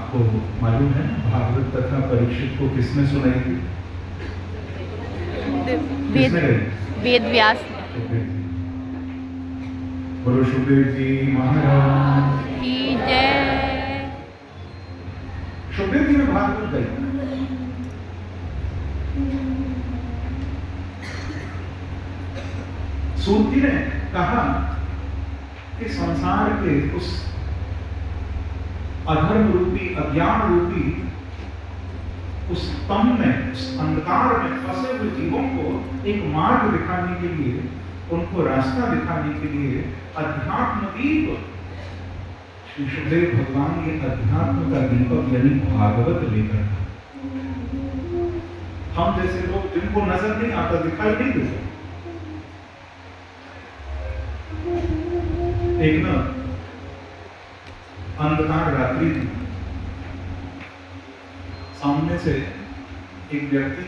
आपको मालूम है भागवत कथा परीक्षित को किसने सुनाई थी? वेद व्यास। बोलो सुखदेव जी महाराज की जय। सुखदेव जी ने भागवत गाई। सूत जी ने कहा कि संसार के उस अधर्म रूपी अज्ञान रूपी उस तम में, उस अंधकार में फंसे हुए जीवों को एक मार्ग दिखाने के लिए, उनको रास्ता दिखाने के लिए अध्यात्म दीप, श्री सुखदेव भगवान ये अध्यात्म का दीपक यानी भागवत लेकर। हम जैसे लोग जिनको नजर नहीं आता, दिखाई नहीं देता, एक ना अंधकार रात्रि थी, सामने से एक व्यक्ति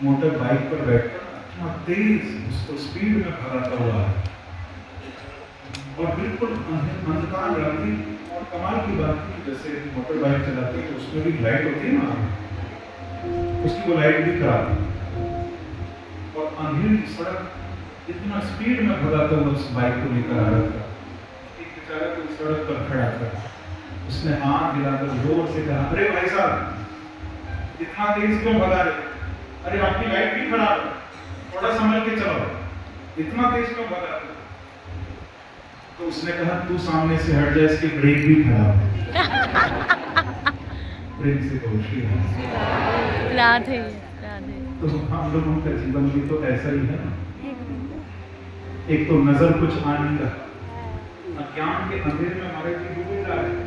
मोटर बाइक पर बैठकर इतना तेज उसको स्पीड में भगाता हुआ है और बिल्कुल अंधकार रात्रि। और कमाल की बात थी, जैसे मोटर बाइक चलाती है उसमें भी लाइट होती है ना, उसकी वो लाइट भी खराब थी और अंधेरी सड़क इतना स्पीड में भगाता हुआ उस बाइक को लेकर आ रहा था। एक बेचारा कोई सड़क पर खड़ा था, उसने हाथ हिलाकर जोर से कहा, अरे भाई साहब इतना तेज क्यों भगा रहे? अरे आपकी लाइट भी खराब है, थोड़ा संभल के चलाओ, इतना तेज क्यों भगा रहे? तो उसने कहा, तू सामने से हट जा, इसकी ब्रेक भी खराब है। ब्रेक से दोषी है। राधे राधे। तो हम लोगों का जीवन भी तो ऐसा ही है ना। एक तो नजर कुछ आ नहीं रहा, अज्ञान के अंधेरे में हमारे जी डूबे जा रहे हैं,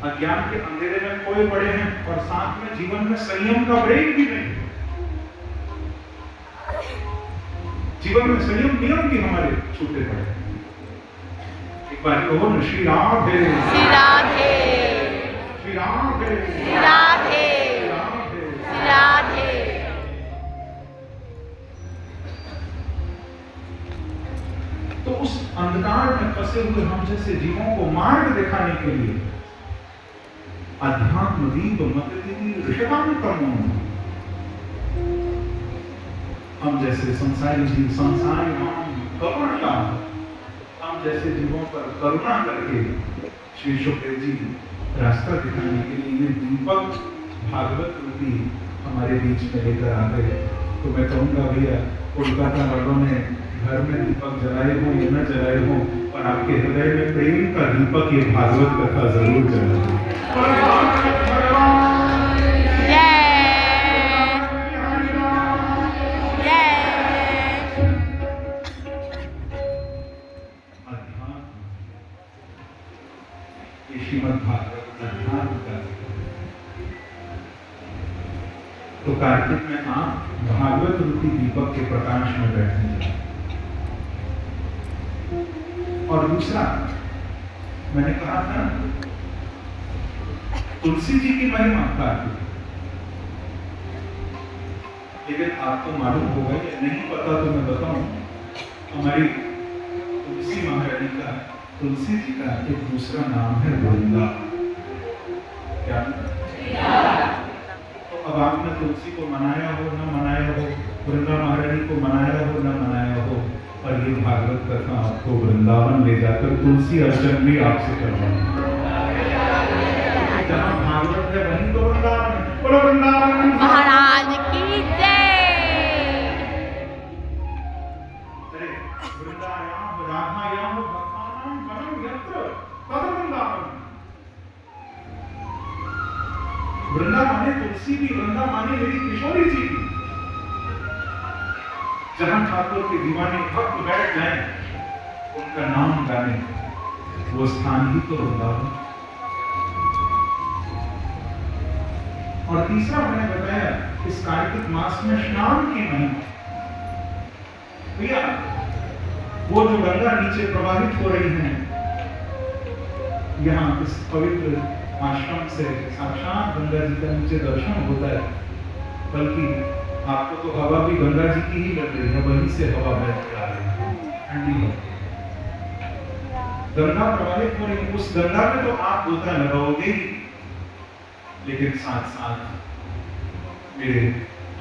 अज्ञान के अंधेरे में खोए पड़े हैं और साथ में जीवन में संयम का ब्रेक भी नहीं। जीवन में संयम नियम भी हमारे छूटे पड़े हैं। एक बार कहो न, श्री राधे श्री राधे श्री राधे श्री राधे श्री राधे। तो उस अंधकार में फंसे हुए हम जैसे जीवों को मार्ग दिखाने के लिए अध्यात्म दीप मतदिति ऋषभांतम, हम जैसे संसारी जीव, संसारी नाम करुणा, हम जैसे जीवों पर करुणा करके श्री सुखदेव जी रास्ता दिखाने के लिए ये दीपक भागवत रूपी हमारे बीच में लेकर आ गए। तो मैं कहूँगा भैया, कोलकाता वालों ने घर में दीपक जलाए हो या न जलाए हो, और आपके हृदय में प्रेम का दीपक ये भागवत कथा जरूर जलाए। श्रीमद् भागवत अध्यात्म का। तो कार्तिक में आप भागवत रूपी दीपक के प्रकाश में बैठेंगे। और दूसरा मैंने कहा था तुलसी जी की महिमा कार्तिक, लेकिन आपको मालूम होगा या नहीं पता तो मैं बताऊं, हमारी तुलसी महारानी का, तुलसी जी का एक दूसरा नाम है वृंदा। क्या? तो अब आपने तुलसी को मनाया हो न मनाया हो, वृंदा महारानी को मनाया हो न मनाया हो, और ये भागवत कथा आपको वृंदावन ले जाकर तुलसी अर्चन भी आपसे करवाएगी। जहाँ भागवत है वहीं तो वृंदावन है। बोलो वृंदावन महाराज की जय। अरे वृंदायाम राधायाम भक्तानां वनं यत्र तद वृंदावन। वृंदा माने तुलसी भी, वृंदा माने मेरी किशोरी जी भी। जहां ठाकुर के दीवाने भक्त बैठ जाएं, उनका नाम गाने, वो स्थान ही तो वृंदावन। और तीसरा मैंने बताया इस कार्तिक मास में स्नान की महिमा। भैया वो जो गंगा नीचे प्रवाहित हो रही है, यहाँ इस पवित्र आश्रम से साक्षात गंगा जी का नीचे दर्शन होता है, बल्कि आपको तो हवा भी गंगा जी की ही लग रही है, वहीं से हवा बह के आ रही है, ठंडी हवा। गंगा प्रवाहित हो रही, उस गंगा में तो आप गोता लगाओगे ही, लेकिन साथ साथ मेरे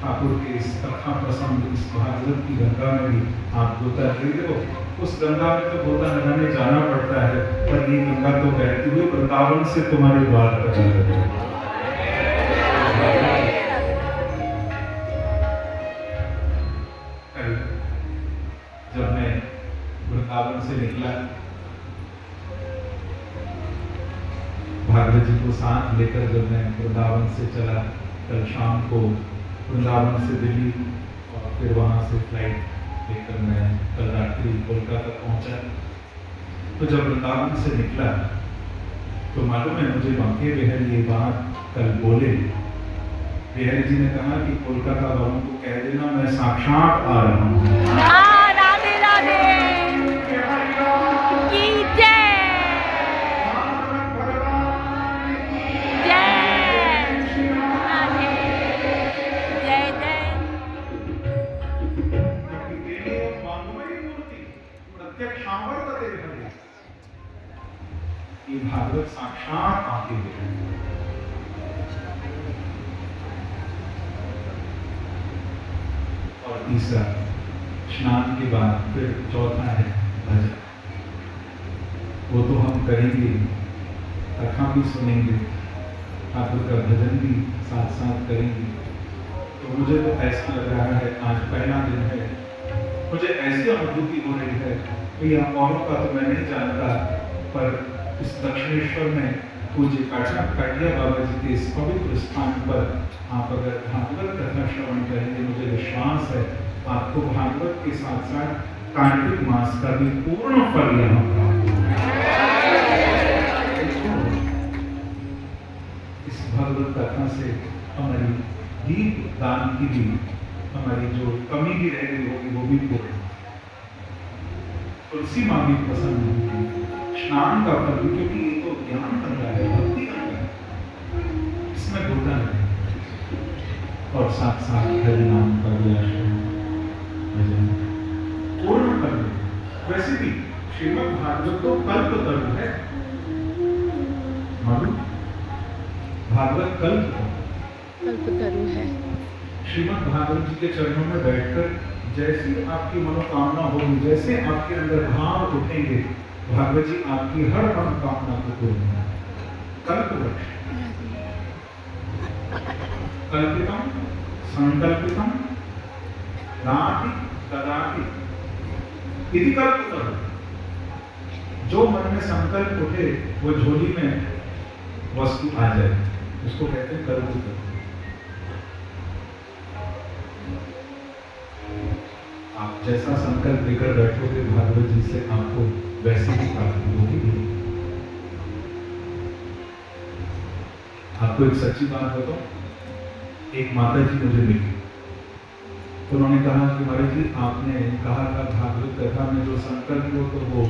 ठाकुर के इस कथा प्रसंग, इस भागवत की गंगा में भी आप गोता नहीं हो। उस गंगा में तो गोता लगाने जाना पड़ता है, पर ये गंगा तो बहती हुई वृंदावन से तुम्हारे द्वार पर जा रही है। कल जब मैं वृंदावन से निकला, भागवत जी को साथ लेकर जब मैं वृंदावन से चला, कल शाम को वृंदावन से दिल्ली और फिर वहाँ से फ्लाइट लेकर मैं कल रात्रि कोलकाता पहुँचा। तो जब वृंदावन से निकला तो मालूम है मुझे बांके बिहारी ये बात कल बोले। बिहारी जी ने कहा कि कोलकाता वालों को कह देना मैं साक्षात आ रहा हूँ। राधे राधे की जय। ये भागवत साक्षात आते हुए और तीसरा स्नान के बाद फिर चौथा है भजन। वो तो हम करेंगे, कथा भी सुनेंगे, ठाकुर का भजन भी साथ साथ करेंगे। तो मुझे तो ऐसा लग रहा है आज पहला दिन है, मुझे ऐसी अनुभूति हो रही है कि यहाँ औरों का तो मैं नहीं जानता, पर इस दक्षिणेश्वर में पूज्य काटिया बाबा जी के इस पवित्र स्थान पर आप अगर भागवत कथा श्रवण करेंगे, मुझे विश्वास है आपको भागवत के साथ साथ कार्तिक मास का भी पूर्ण फल यहाँ प्राप्त होगा। इस भागवत कथा से हमारी दीप दान की भी हमारी जो कमी भी रह गई होगी वो भी पूर्ण। तुलसी माँ भी प्रसन्न होगी, स्नान का फल, क्योंकि ये तो ज्ञान गंगा है, भक्ति गंगा है, इसमें गोता नहीं। और साथ साथ हरि नाम का भी आश्रम भजन पूर्ण फल। वैसे भी श्रीमद् भागवत तो कल्पतरु है, मालूम भागवत कल्पतरु है। श्रीमद् भागवत जी के चरणों में बैठकर जैसी आपकी मनोकामना होगी, जैसे आपके अंदर भाव उठेंगे, भागवत जी आपकी हर मनोकामना को पूर्ण कल्पवृक्ष कल्पितम संकल्पितम नाति तदापि इति कल्पतरु। जो मन में संकल्प उठे वो झोली में वस्तु आ जाए, उसको कहते हैं कल्पतरु। आप जैसा संकल्प लेकर बैठोगे भागवत जी से आपको वैसे ही प्राप्ति होगी। आपको एक सच्ची बात बताऊं, एक माता जी मुझे मिली, तो उन्होंने कहा कि महाराज जी आपने कहा था भागवत कथा में जो संकल्प हो तो वो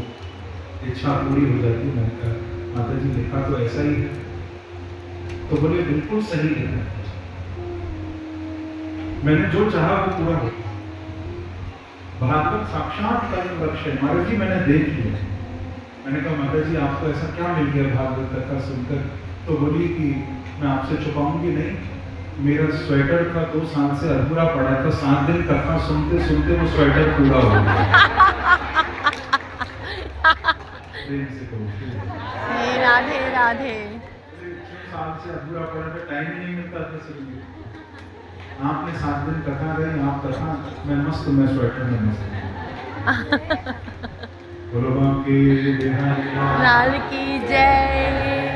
इच्छा पूरी हो जाती है। मैंने कहा माता जी लिखा तो ऐसा ही है, तो बोले बिल्कुल सही लिखा, मैंने जो चाहा वो पूरा हो। भागवत साक्षात कर्म लक्ष्य। महाराज जी मैंने देख लिया। मैंने कहा माता जी आपको ऐसा क्या मिल गया भागवत कथा सुनकर? तो बोली कि मैं आपसे छुपाऊंगी नहीं, मेरा स्वेटर था 2 साल से अधूरा पड़ा था, 7 दिन कथा सुनते सुनते वो स्वेटर पूरा हो गया। राधे राधे। 6 साल से अधूरा पड़ा था, टाइम ही नहीं मिलता था सुनने। आपने 7 दिन कथा गई, आप कथा मैं मस्त, मैं स्वेटर में मस्त। बोलो बांके बिहारी लाल की जय।